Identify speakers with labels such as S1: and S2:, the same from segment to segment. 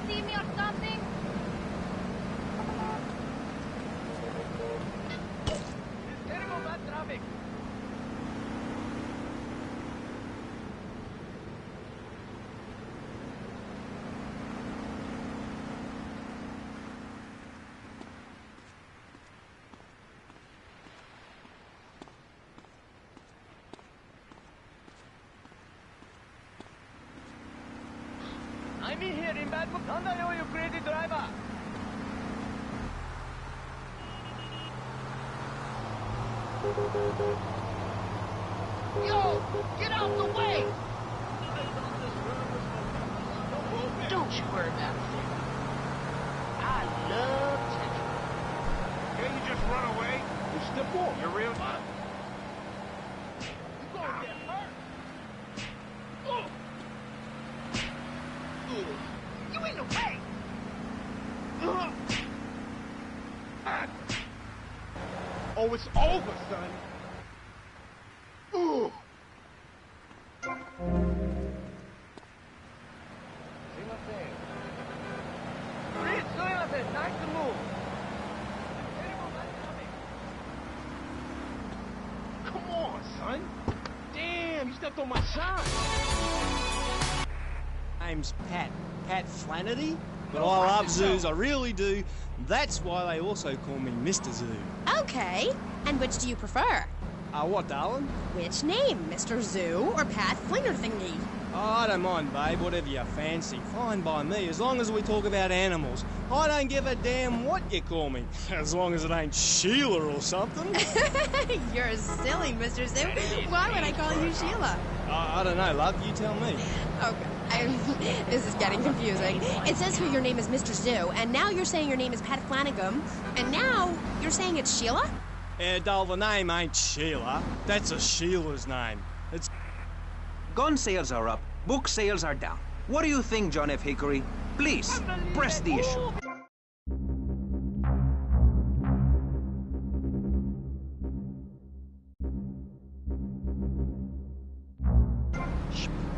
S1: see me or something?
S2: It's terrible bad traffic. I'm in here in bad mood. Don't you crazy driver?
S3: Yo, get out the way! Don't you worry about it. I love Tetra.
S4: Can't you just run away?
S2: You step off.
S4: You're real.
S2: You're gonna get hurt.
S3: You in the way!
S4: Oh, it's over, son. Ooh.
S2: Nice to move.
S4: Come on, son. Damn, you stepped on my shine.
S5: Name's Pat. Pat Flannery. But I love zoos, I really do. That's why they also call me Mr. Zoo.
S6: Okay. And which do you prefer?
S5: What, darling?
S6: Which name, Mr. Zoo or Pat Flingerthingy?
S5: Oh, I don't mind, babe, whatever you fancy. Fine by me, as long as we talk about animals. I don't give a damn what you call me, as long as it ain't Sheila or something.
S6: You're silly, Mr. Zoo. Why would I call you Sheila?
S5: I don't know, love, you tell me.
S6: Okay, this is getting confusing. It says here your name is Mr. Zoo, and now you're saying your name is Pat Flanagan, and now you're saying it's Sheila?
S5: Doll, the name ain't Sheila. That's a Sheila's name. It's...
S7: Gun sales are up, book sales are down. What do you think, John F. Hickory? Please, press the issue.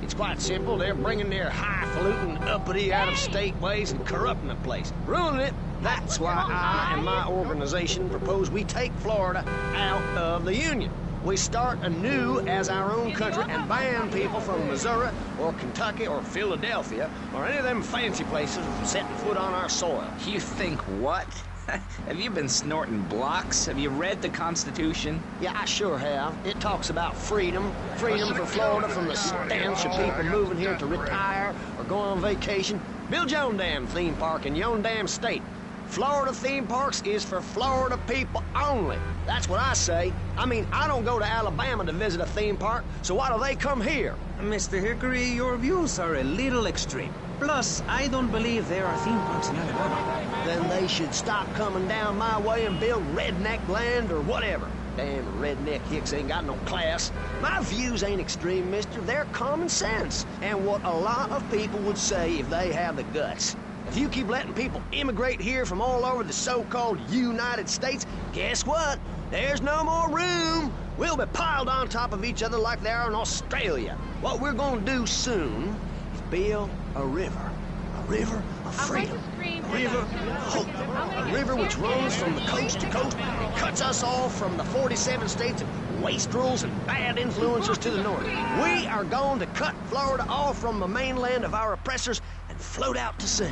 S3: It's quite simple. They're bringing their highfalutin, uppity, out-of-state ways and corrupting the place, ruining it. That's why I and my organization propose we take Florida out of the Union. We start anew as our own country and ban people from Missouri or Kentucky or Philadelphia or any of them fancy places from setting foot on our soil.
S8: You think what? Have you been snorting blocks? Have you read the Constitution?
S3: Yeah, I sure have. It talks about freedom. Freedom for Florida from the stench of people moving here to retire or go on vacation. Build your own damn theme park in your own damn state. Florida theme parks is for Florida people only. That's what I say. I mean, I don't go to Alabama to visit a theme park, so why do they come here?
S7: Mr. Hickory, your views are a little extreme. Plus, I don't believe there are theme parks in Alabama.
S3: Then they should stop coming down my way and build redneck land or whatever. Damn redneck hicks ain't got no class. My views ain't extreme, mister. They're common sense. And what a lot of people would say if they have the guts. If you keep letting people immigrate here from all over the so-called United States, guess what? There's no more room. We'll be piled on top of each other like they are in Australia. What we're gonna do soon is build a river. A river of freedom. A river of hope. A river which runs from the coast to coast and cuts us off from the 47 states of wastrels and bad influences to the north. We are going to cut Florida off from the mainland of our oppressors and float out to sea.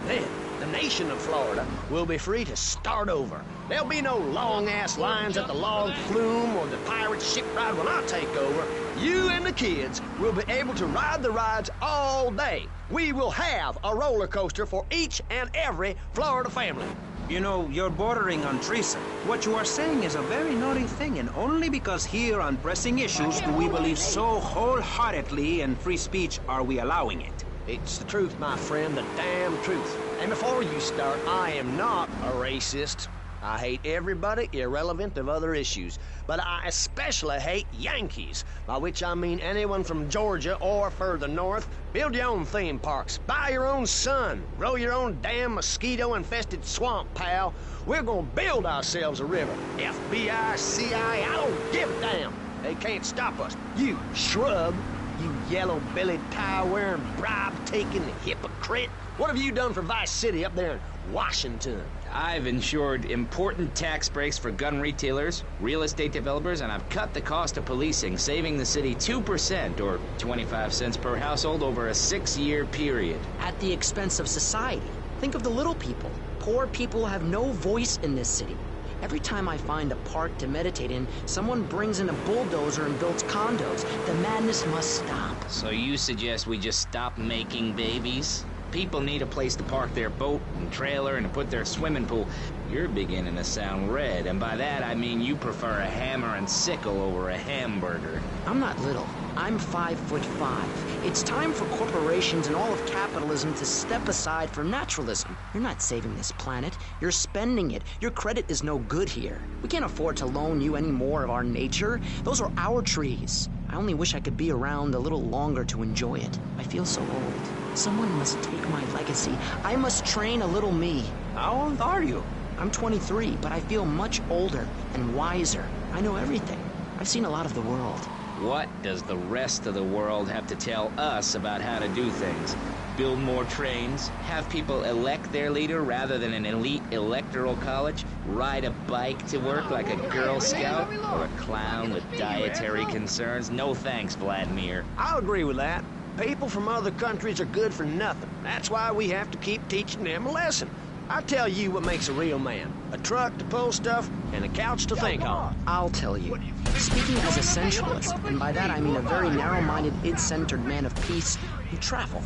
S3: Then, the nation of Florida will be free to start over. There'll be no long-ass lines at the log flume or the pirate shipwright when I take over. You and the kids will be able to ride the rides all day. We will have a roller coaster for each and every Florida family.
S7: You know, you're bordering on treason. What you are saying is a very naughty thing, and only because here on pressing issues do we believe so wholeheartedly in free speech are we allowing it.
S3: It's the truth, my friend, the damn truth. And before you start, I am not a racist. I hate everybody irrelevant of other issues. But I especially hate Yankees, by which I mean anyone from Georgia or further north. Build your own theme parks, buy your own sun, grow your own damn mosquito-infested swamp, pal. We're gonna build ourselves a river. FBI, CIA, I don't give a damn. They can't stop us. You shrub. You yellow-bellied, tie-wearing, bribe-taking hypocrite. What have you done for Vice City up there in Washington?
S8: I've ensured important tax breaks for gun retailers, real estate developers, and I've cut the cost of policing, saving the city 2% or 25 cents per household over a 6-year period.
S1: At the expense of society. Think of the little people. Poor people have no voice in this city. Every time I find a park to meditate in, someone brings in a bulldozer and builds condos. The madness must stop.
S8: So you suggest we just stop making babies? People need a place to park their boat and trailer and to put their swimming pool. You're beginning to sound red, and by that I mean you prefer a hammer and sickle over a hamburger.
S1: I'm not little. I'm 5'5". It's time for corporations and all of capitalism to step aside for naturalism. You're not saving this planet. You're spending it. Your credit is no good here. We can't afford to loan you any more of our nature. Those are our trees. I only wish I could be around a little longer to enjoy it. I feel so old. Someone must take my legacy. I must train a little me.
S7: How old are you?
S1: I'm 23, but I feel much older and wiser. I know everything. I've seen a lot of the world.
S8: What does the rest of the world have to tell us about how to do things? Build more trains? Have people elect their leader rather than an elite electoral college? Ride a bike to work like a Girl Scout? Or a clown with dietary concerns? No thanks, Vladimir.
S3: I'll agree with that. People from other countries are good for nothing. That's why we have to keep teaching them a lesson. I'll tell you what makes a real man. A truck to pull stuff and a couch to think on.
S1: I'll tell you. Speaking as a sensualist, and by that I mean a very narrow-minded, id-centered man of peace and travel.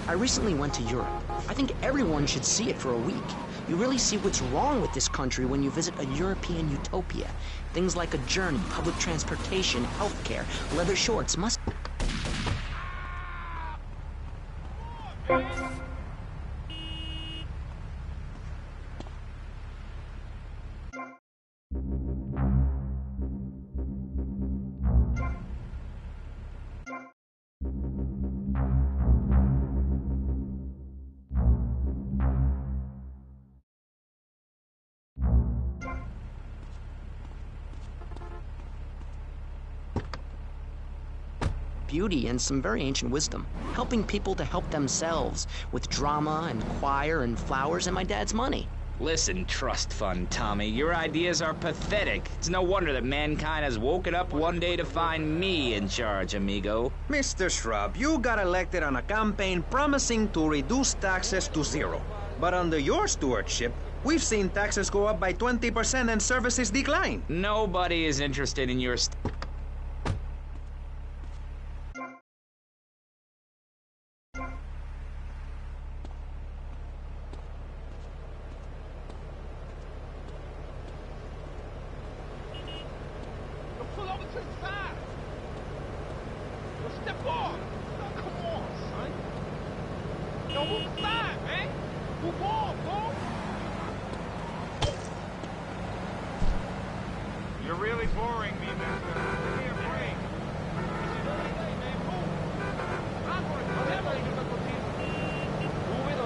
S1: I recently went to Europe. I think everyone should see it for a week. You really see what's wrong with this country when you visit a European utopia. Things like a journey, public transportation, healthcare, leather shorts, must... beauty and some very ancient wisdom, helping people to help themselves with drama and choir and flowers and my dad's money.
S8: Listen, trust fund Tommy, your ideas are pathetic. It's no wonder that mankind has woken up one day to find me in charge, amigo.
S7: Mr. Shrub, you got elected on a campaign promising to reduce taxes to 0. But under your stewardship, we've seen taxes go up by 20% and services decline.
S8: Nobody is interested in your
S4: Pull over to the side. Yo, step off. Come on, son. Yo, move aside, man. Move on, bro. You're really boring me, mister. Give me a break.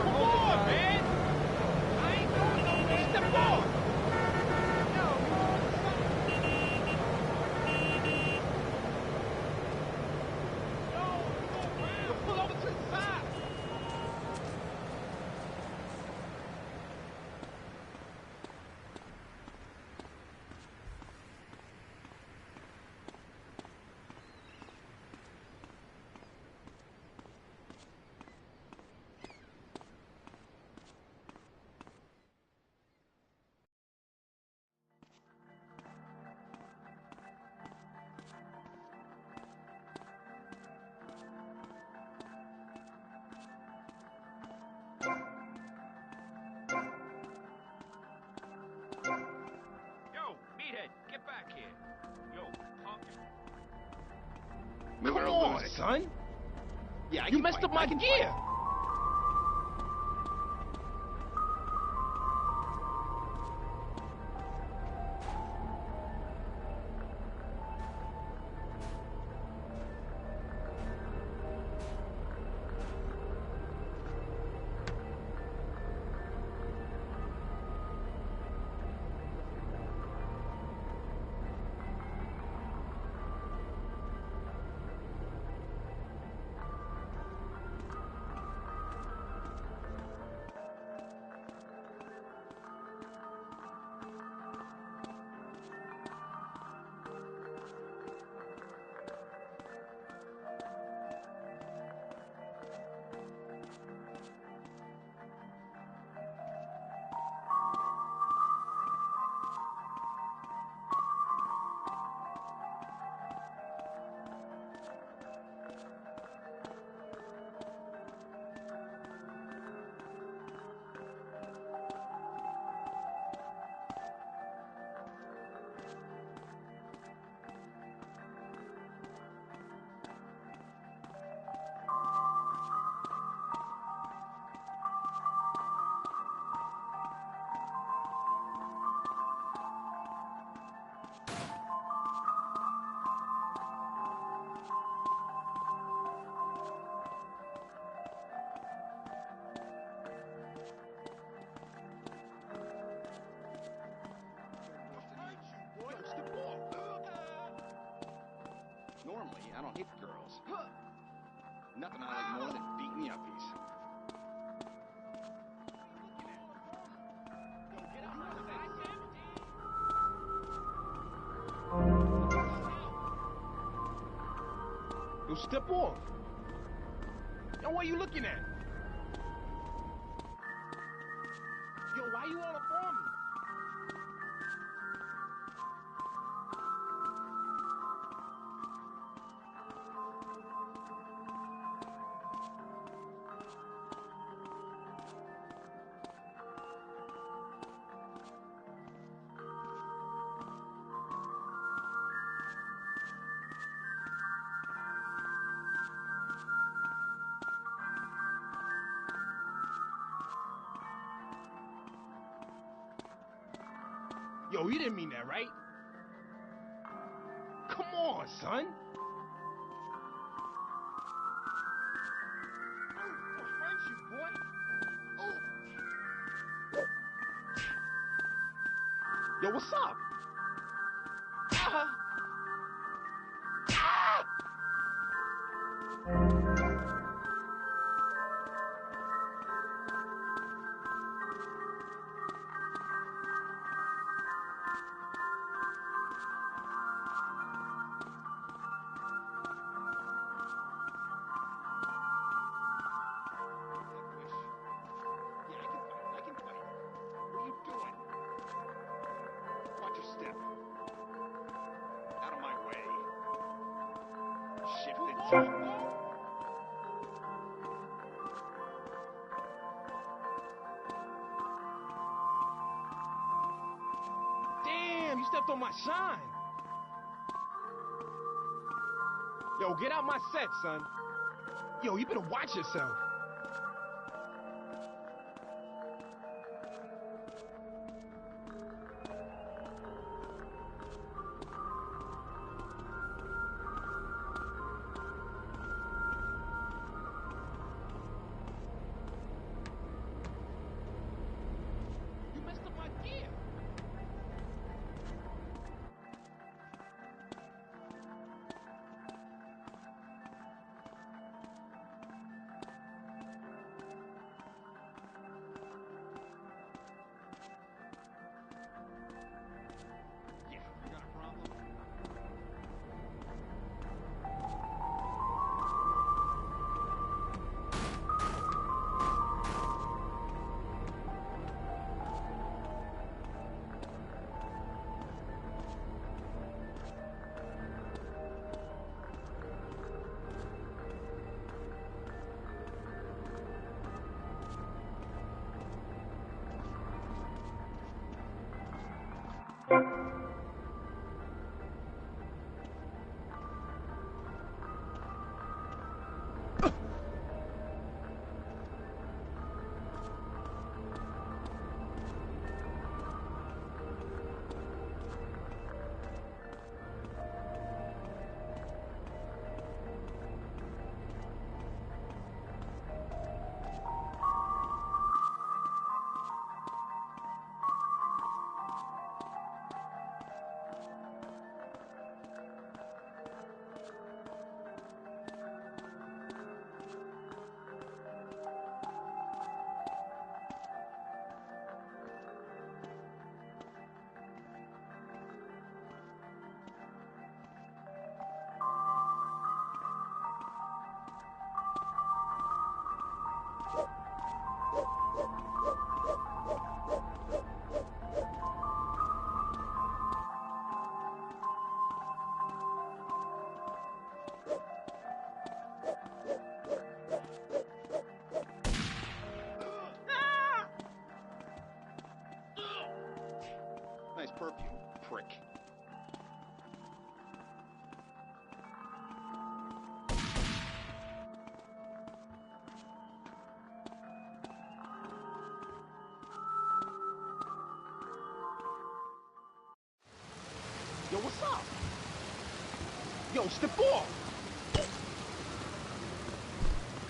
S4: Come on, man. I ain't doing no man. Step off. Pull over to the side. Yo, meathead, get back here. Yo, punk. Come on, son.
S3: Yeah,
S4: You messed up my gear.
S9: Normally, I don't hit girls. Nothing I like more than beating yuppies.
S4: Yo, step off. Yo, what are you looking at? Yo, why you all up on me? Yo, you didn't mean that, right? Come on, son. For friendship, boy. Yo, what's up? Damn, you stepped on my shine. Yo, get out my set, son. Yo, you better watch yourself. You messed up my gear. Nice perfume, prick. Yo, what's up? Yo, step off!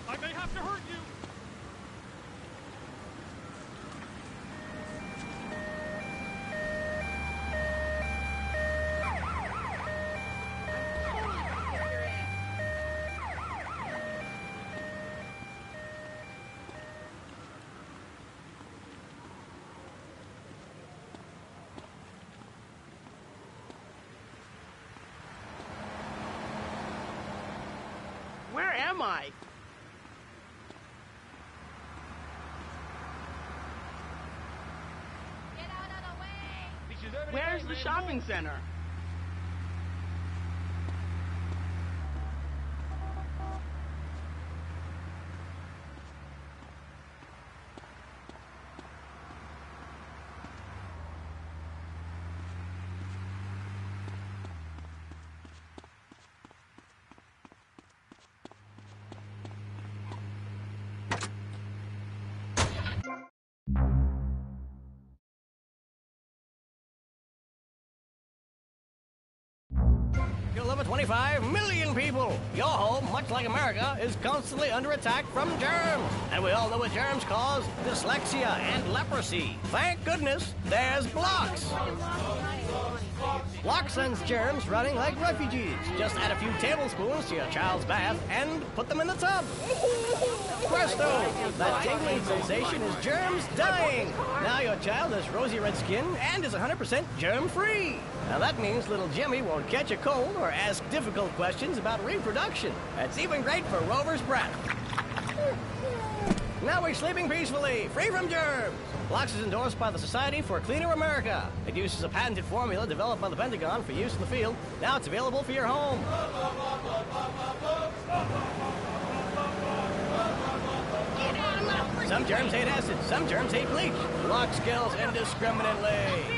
S4: I may have to hurt you!
S6: I'm totally
S2: Where am I?
S6: Get out of the way!
S2: Where's the shopping center?
S10: You'll live with 25 million people. Your home, much like America, is constantly under attack from germs. And we all know what germs cause: dyslexia and leprosy. Thank goodness there's blocks. Block sends germs running like refugees. Just add a few tablespoons to your child's bath and put them in the tub. Presto! That tingling sensation is germs dying. Now your child has rosy red skin and is 100% germ-free. Now that means little Jimmy won't catch a cold or ask difficult questions about reproduction. That's even great for Rover's breath. Now we're sleeping peacefully, free from germs. Blocks is endorsed by the Society for a Cleaner America. It uses a patented formula developed by the Pentagon for use in the field. Now it's available for your home. Some germs hate acid, some germs hate bleach. Blocks kills indiscriminately.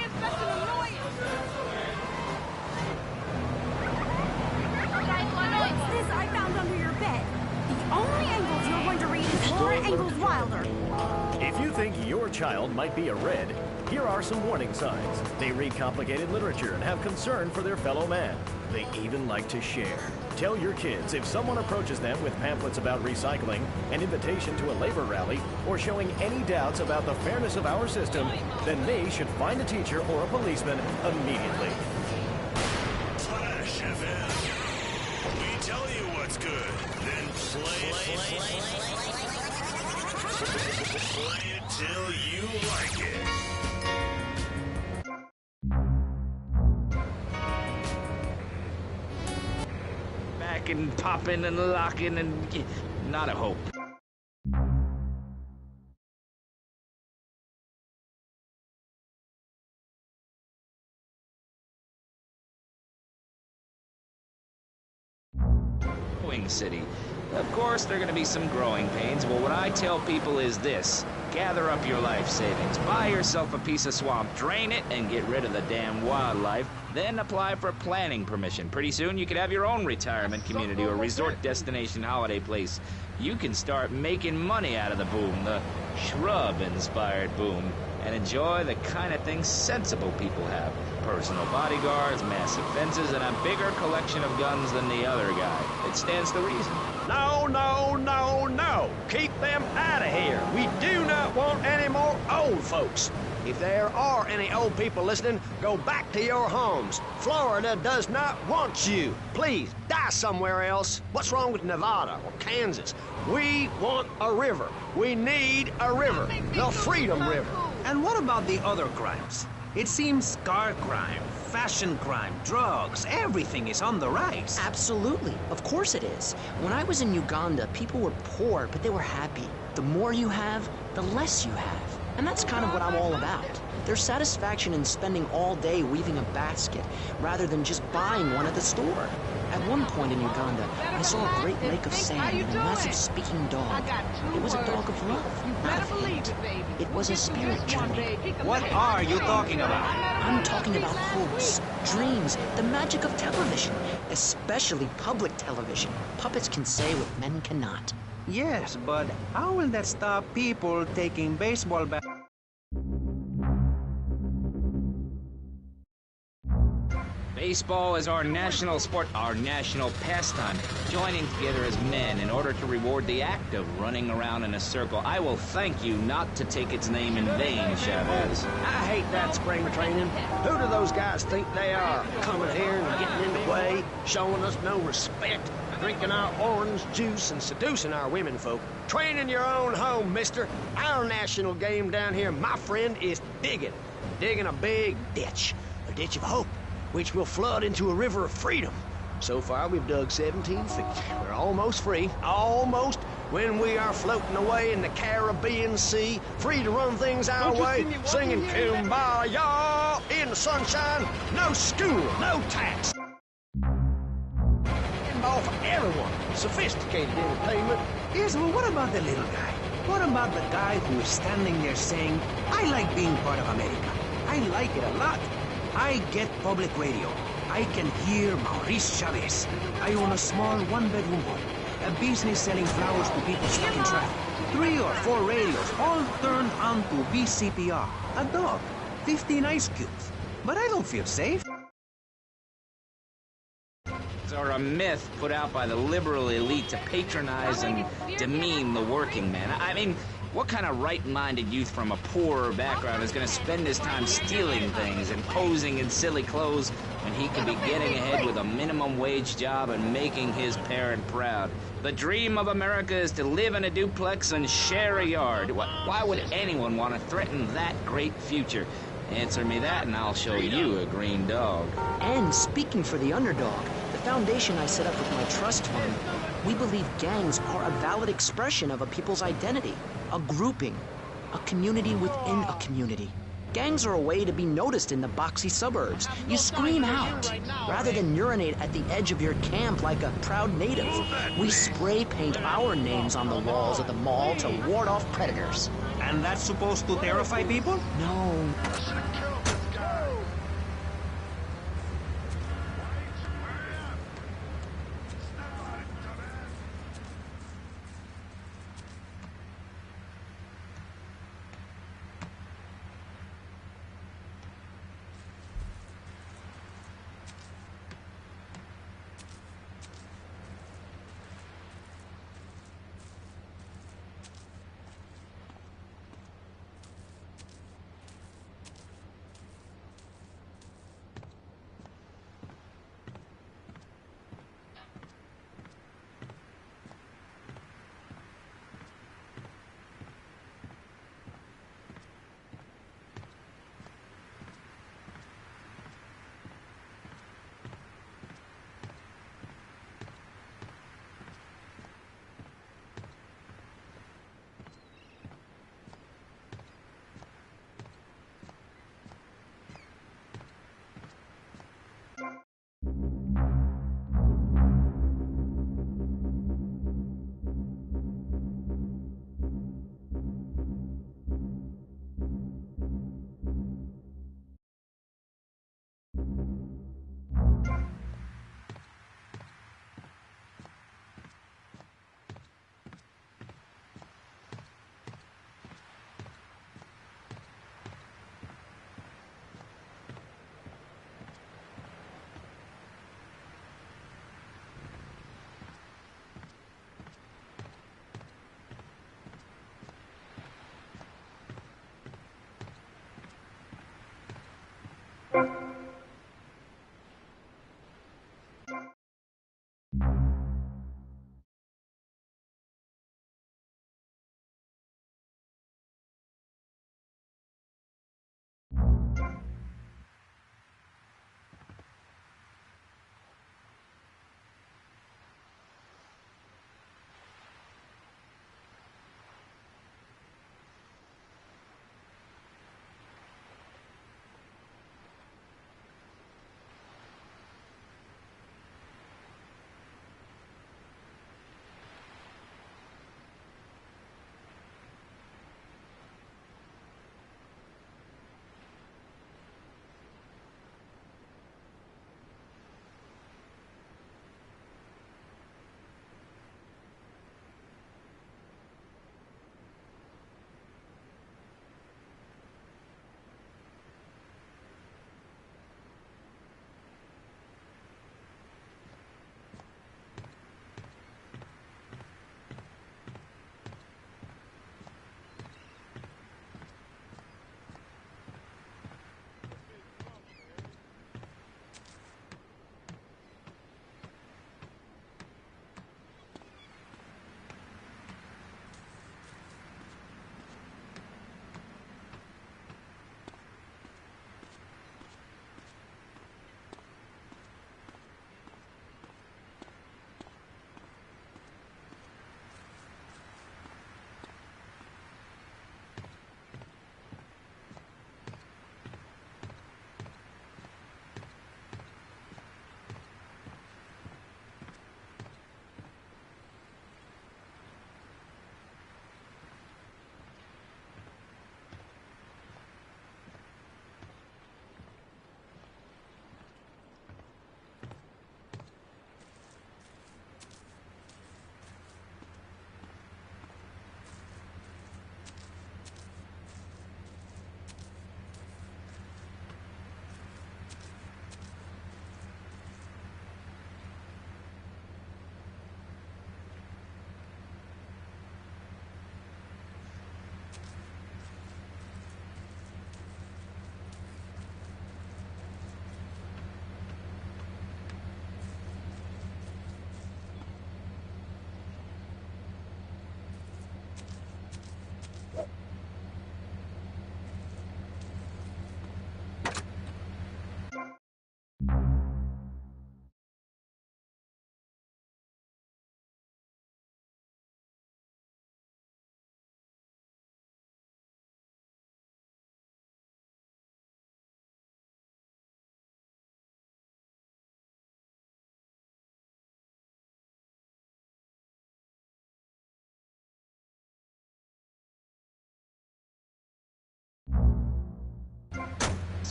S11: What's this I found under your bed? The only angles you're going to read is Laura Ingalls Wilder.
S12: If you think your child might be a red, here are some warning signs. They read complicated literature and have concern for their fellow man. They even like to share. Tell your kids if someone approaches them with pamphlets about recycling, an invitation to a labor rally, or showing any doubts about the fairness of our system, then they should find a teacher or a policeman immediately.
S13: Flash FM. We tell you what's good, then play it till you like it.
S8: Back and popping and locking and not a hope. City. Of course, there are going to be some growing pains, but what I tell people is this: gather up your life savings, buy yourself a piece of swamp, drain it, and get rid of the damn wildlife, then apply for planning permission. Pretty soon, you could have your own retirement community or resort destination holiday place. You can start making money out of the boom, the shrub-inspired boom, and enjoy the kind of things sensible people have. Personal bodyguards, massive fences, and a bigger collection of guns than the other guy. It stands to reason.
S3: No, no, no, no. Keep them out of here. We do not want any more old folks. If there are any old people listening, go back to your homes. Florida does not want you. Please, die somewhere else. What's wrong with Nevada or Kansas? We want a river. We need a river. The Freedom River.
S7: And what about the other crimes? It seems car crime, fashion crime, drugs, everything is on the rise.
S1: Absolutely. Of course it is. When I was in Uganda, people were poor, but they were happy. The more you have, the less you have. And that's kind of what I'm all about. There's satisfaction in spending all day weaving a basket, rather than just buying one at the store. At one point in Uganda, I saw a great lake of sand and a massive speaking dog. It was a dog of love, not of hate. It was a spirit journey.
S7: What are you talking about?
S1: I'm talking about hopes, dreams, the magic of television, especially public television. Puppets can say what men cannot.
S7: Yes, but how will that stop people taking baseball bat?
S8: Baseball is our national sport, our national pastime, joining together as men in order to reward the act of running around in a circle. I will thank you not to take its name in vain, Chavez.
S3: I hate that spring training. Who do those guys think they are? Coming here and getting in the way, showing us no respect, drinking our orange juice and seducing our women folk. Train in your own home, mister. Our national game down here, my friend, is digging. Digging a big ditch. A ditch of hope, which will flood into a river of freedom. So far, we've dug 17 feet. We're almost free. Almost. When we are floating away in the Caribbean Sea, free to run things our way, singing Kumbaya in the sunshine. No school, no tax. All for everyone. Sophisticated entertainment.
S7: Yes, well, what about the little guy? What about the guy who is standing there saying, I like being part of America. I like it a lot. I get public radio. I can hear Maurice Chavez. I own a small one-bedroom home. A business selling flowers to people stuck in traffic. 3 or 4 radios, all turned on to VCPR. A dog. 15 ice cubes. But I don't feel safe.
S8: Or a myth put out by the liberal elite to patronize and demean the working man. I mean, what kind of right-minded youth from a poorer background is going to spend his time stealing things and posing in silly clothes when he could be getting ahead with a minimum wage job and making his parent proud? The dream of America is to live in a duplex and share a yard. Why would anyone want to threaten that great future? Answer me that and I'll show you a green dog.
S1: And speaking for the underdog, the foundation I set up with my trust fund, we believe gangs are a valid expression of a people's identity, a grouping, a community within a community. Gangs are a way to be noticed in the boxy suburbs. You scream out, rather than urinate at the edge of your camp like a proud native. We spray paint our names on the walls of the mall to ward off predators.
S7: And that's supposed to terrify people?
S1: No.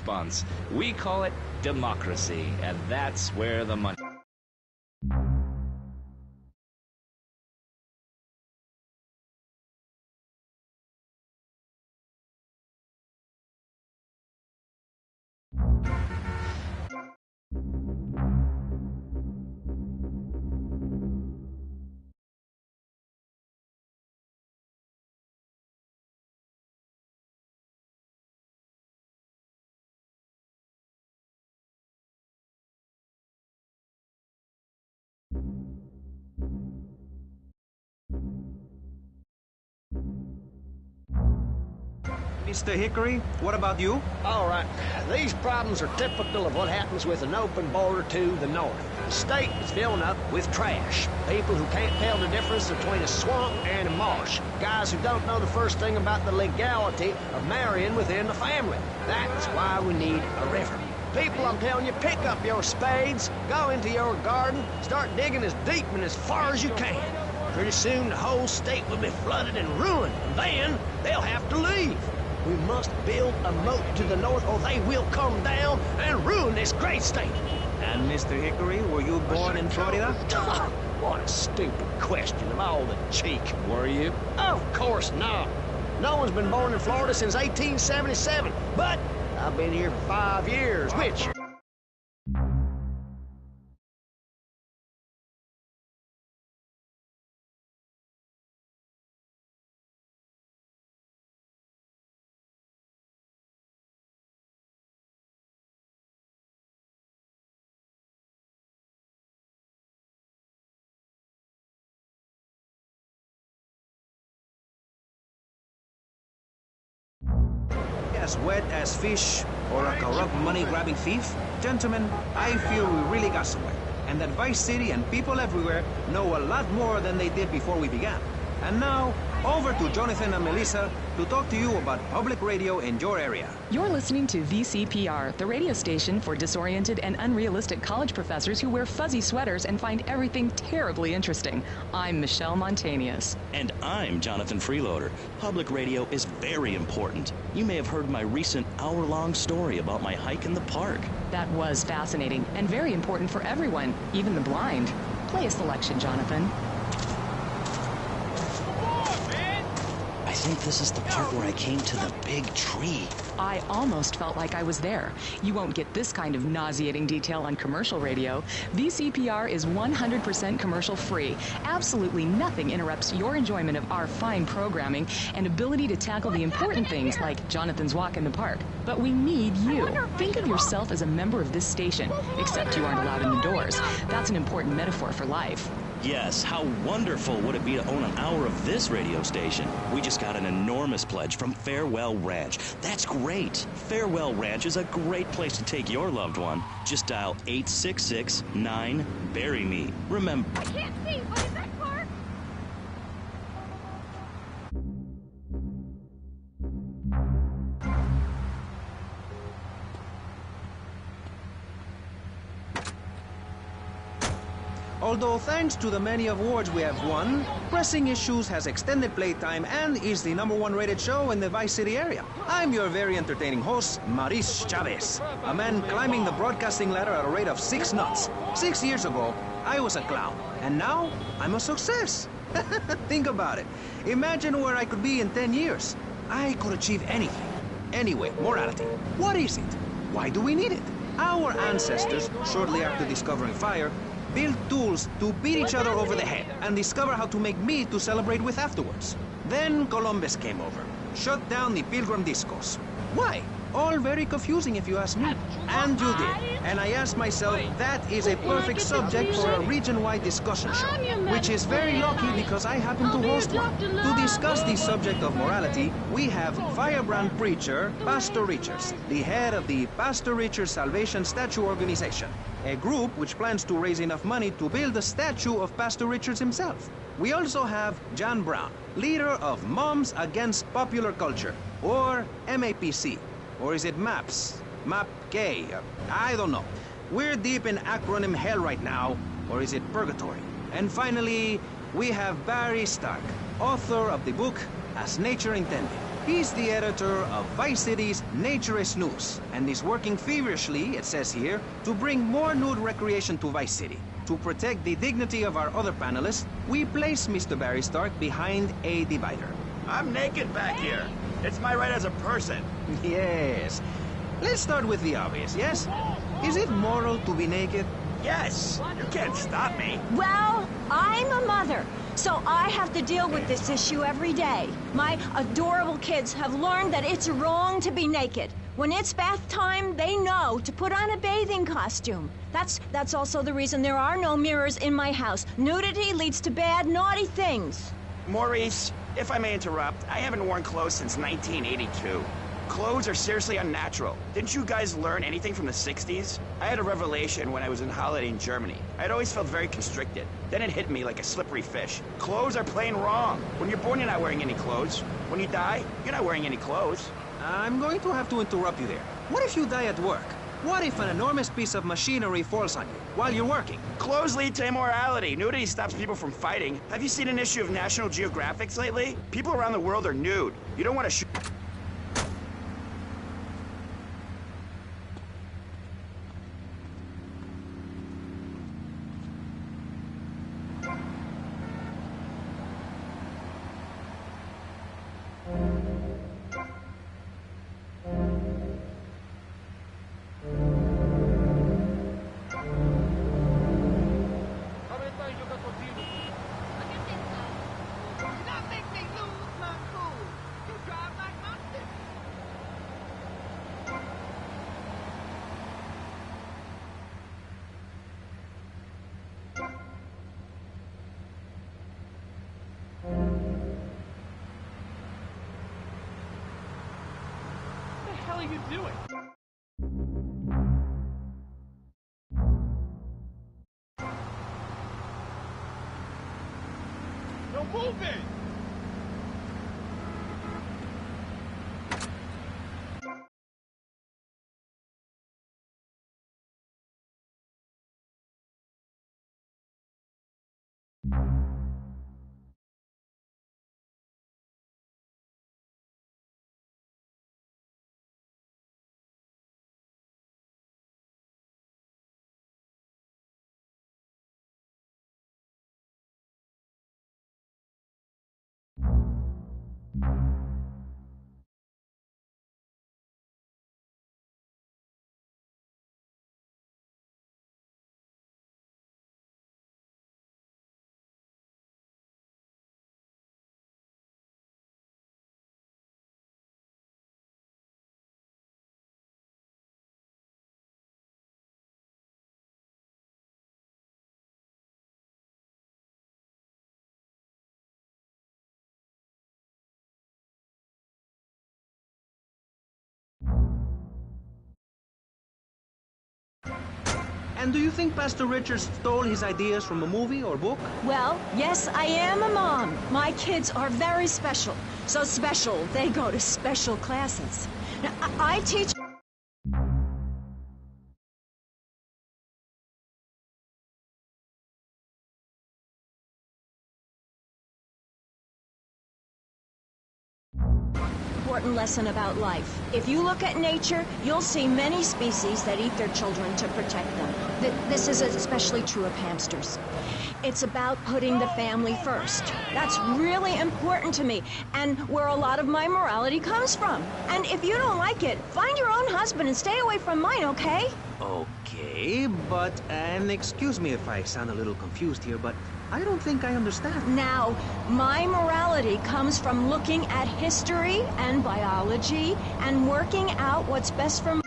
S8: response. We call it democracy, and that's where the money...
S7: Mr. Hickory, what about you?
S3: All right, these problems are typical of what happens with an open border to the north. The state is filling up with trash. People who can't tell the difference between a swamp and a marsh. Guys who don't know the first thing about the legality of marrying within the family. That's why we need a river. People, I'm telling you, pick up your spades, go into your garden, start digging as deep and as far as you can. Pretty soon the whole state will be flooded and ruined, and then they'll have to leave. We must build a moat to the north or they will come down and ruin this great state.
S7: And Mr. Hickory, were you born in Florida?
S3: What a stupid question of all the cheek.
S8: Were you?
S3: Of course not. No one's been born in Florida since 1877, but I've been here for 5 years, which...
S7: As wet as fish or a corrupt money-grabbing thief? Gentlemen, I feel we really got somewhere, and that Vice City and people everywhere know a lot more than they did before we began. And now, over to Jonathan and Melissa to talk to you about public radio in your area.
S14: You're listening to VCPR, the radio station for disoriented and unrealistic college professors who wear fuzzy sweaters and find everything terribly interesting. I'm Michelle Montanius.
S15: And I'm Jonathan Freeloader. Public radio is very important. You may have heard my recent hour-long story about my hike in the park.
S14: That was fascinating and very important for everyone, even the blind. Play a selection, Jonathan.
S15: I think this is the part where I came to the big tree.
S14: I almost felt like I was there. You won't get this kind of nauseating detail on commercial radio. VCPR is 100% commercial free. Absolutely nothing interrupts your enjoyment of our fine programming and ability to tackle the important things like Jonathan's walk in the park. But we need you. Think of yourself as a member of this station, except you aren't allowed in the doors. That's an important metaphor for life.
S15: Yes, how wonderful would it be to own an hour of this radio station? We just got an enormous pledge from Farewell Ranch. That's great. Farewell Ranch is a great place to take your loved one. Just dial 866-9-BURY-ME. Remember...
S11: I can't see. What is that car?
S7: Although thanks to the many awards we have won, Pressing Issues has extended playtime and is the #1 rated show in the Vice City area. I'm your very entertaining host, Maurice Chavez, a man climbing the broadcasting ladder at a rate of 6 knots. 6 years ago, I was a clown, and now I'm a success. Think about it. Imagine where I could be in 10 years. I could achieve anything. Anyway, morality. What is it? Why do we need it? Our ancestors, shortly after discovering fire, built tools to beat each other over the head and discover how to make meat to celebrate with afterwards. Then Columbus came over, shut down the Pilgrim Discos. Why? All very confusing if you ask me. And you did. And I asked myself, that is a perfect subject for a region-wide discussion show, which is very lucky because I happen to host one. To discuss the subject of morality, we have firebrand preacher Pastor Richards, the head of the Pastor Richards Salvation Statue Organization, a group which plans to raise enough money to build a statue of Pastor Richards himself. We also have John Brown, leader of Moms Against Popular Culture, or MAPC. Or is it MAPS? MAP-K? I don't know. We're deep in acronym hell right now, or is it purgatory? And finally, we have Barry Stark, author of the book As Nature Intended. He's the editor of Vice City's Naturist News, and is working feverishly, it says here, to bring more nude recreation to Vice City. To protect the dignity of our other panelists, we place Mr. Barry Stark behind a divider.
S9: I'm naked back here. It's my right as a person.
S7: Yes. Let's start with the obvious, yes? Is it moral to be naked?
S9: Yes. You can't stop me.
S16: Well, I'm a mother, so I have to deal with this issue every day. My adorable kids have learned that it's wrong to be naked. When it's bath time, they know to put on a bathing costume. That's also the reason there are no mirrors in my house. Nudity leads to bad, naughty things.
S9: Maurice, if I may interrupt, I haven't worn clothes since 1982. Clothes are seriously unnatural. Didn't you guys learn anything from the 60s? I had a revelation when I was on holiday in Germany. I'd always felt very constricted. Then it hit me like a slippery fish. Clothes are plain wrong. When you're born, you're not wearing any clothes. When you die, you're not wearing any clothes.
S7: I'm going to have to interrupt you there. What if you die at work? What if an enormous piece of machinery falls on you while you're working?
S9: Clothes lead to immorality. Nudity stops people from fighting. Have you seen an issue of National Geographic lately? People around the world are nude. You don't want to shoot.
S4: What the hell are you doing? No, move it!
S7: And do you think Pastor Richards stole his ideas from a movie or book?
S16: Well, yes, I am a mom. My kids are very special. So special, they go to special classes. Now, I teach... important lesson about life. If you look at nature, you'll see many species that eat their children to protect them. This is especially true of hamsters. It's about putting the family first. That's really important to me, and where a lot of my morality comes from. And if you don't like it, find your own husband and stay away from mine, okay?
S7: Okay, but, and excuse me if I sound a little confused here, but I don't think I understand.
S16: Now, my morality comes from looking at history and biology and working out what's best for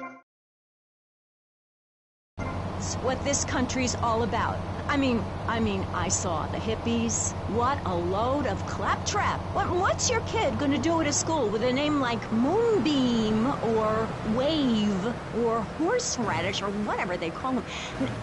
S16: what this country's all about. I mean, I saw the hippies. What a load of claptrap. What's your kid gonna do at a school with a name like Moonbeam or Wave or Horseradish or whatever they call them?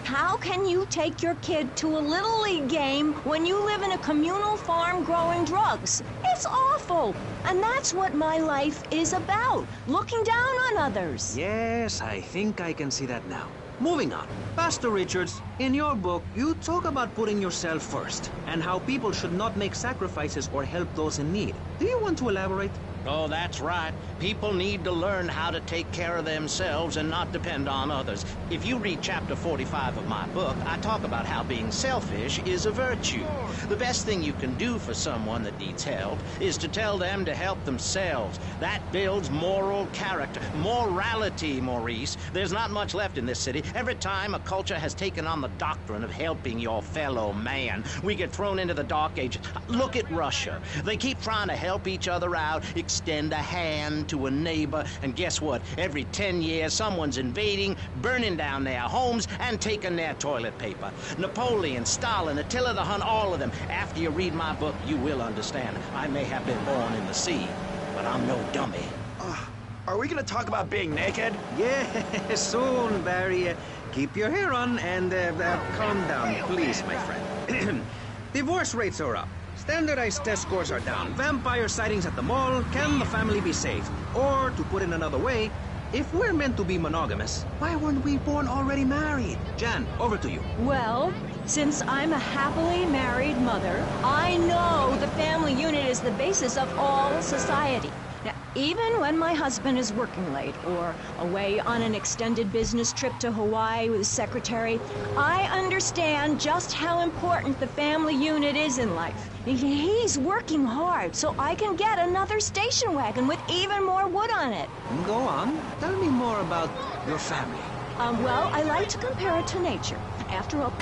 S16: How can you take your kid to a Little League game when you live in a communal farm growing drugs? It's awful. And that's what my life is about. Looking down on others.
S7: Yes, I think I can see that now. Moving on. Pastor Richards, in your book, you talk about putting yourself first and how people should not make sacrifices or help those in need. Do you want to elaborate?
S3: Oh, that's right. People need to learn how to take care of themselves and not depend on others. If you read chapter 45 of my book, I talk about how being selfish is a virtue. The best thing you can do for someone that needs help is to tell them to help themselves. That builds moral character. Morality, Maurice. There's not much left in this city. Every time a culture has taken on the doctrine of helping your fellow man, we get thrown into the dark ages. Look at Russia. They keep trying to help each other out, extend a hand to a neighbor, and guess what? Every 10 years, someone's invading, burning down their homes, and taking their toilet paper. Napoleon, Stalin, Attila the Hun, all of them. After you read my book, you will understand. I may have been born in the sea, but I'm no dummy.
S9: Are we gonna talk about being naked?
S7: Yeah, soon, Barry. Keep your hair on and calm down, please, my friend. Divorce rates are up. Standardized test scores are down. Vampire sightings at the mall. Can the family be saved? Or, to put it another way, if we're meant to be monogamous, why weren't we born already married? Jan, over to you.
S16: Well, since I'm a happily married mother, I know the family unit is the basis of all society. Now, even when my husband is working late or away on an extended business trip to Hawaii with his secretary, I understand just how important the family unit is in life. He's working hard so I can get another station wagon with even more wood on it.
S7: Go on. Tell me more about your family.
S16: Well, I like to compare it to nature. After all,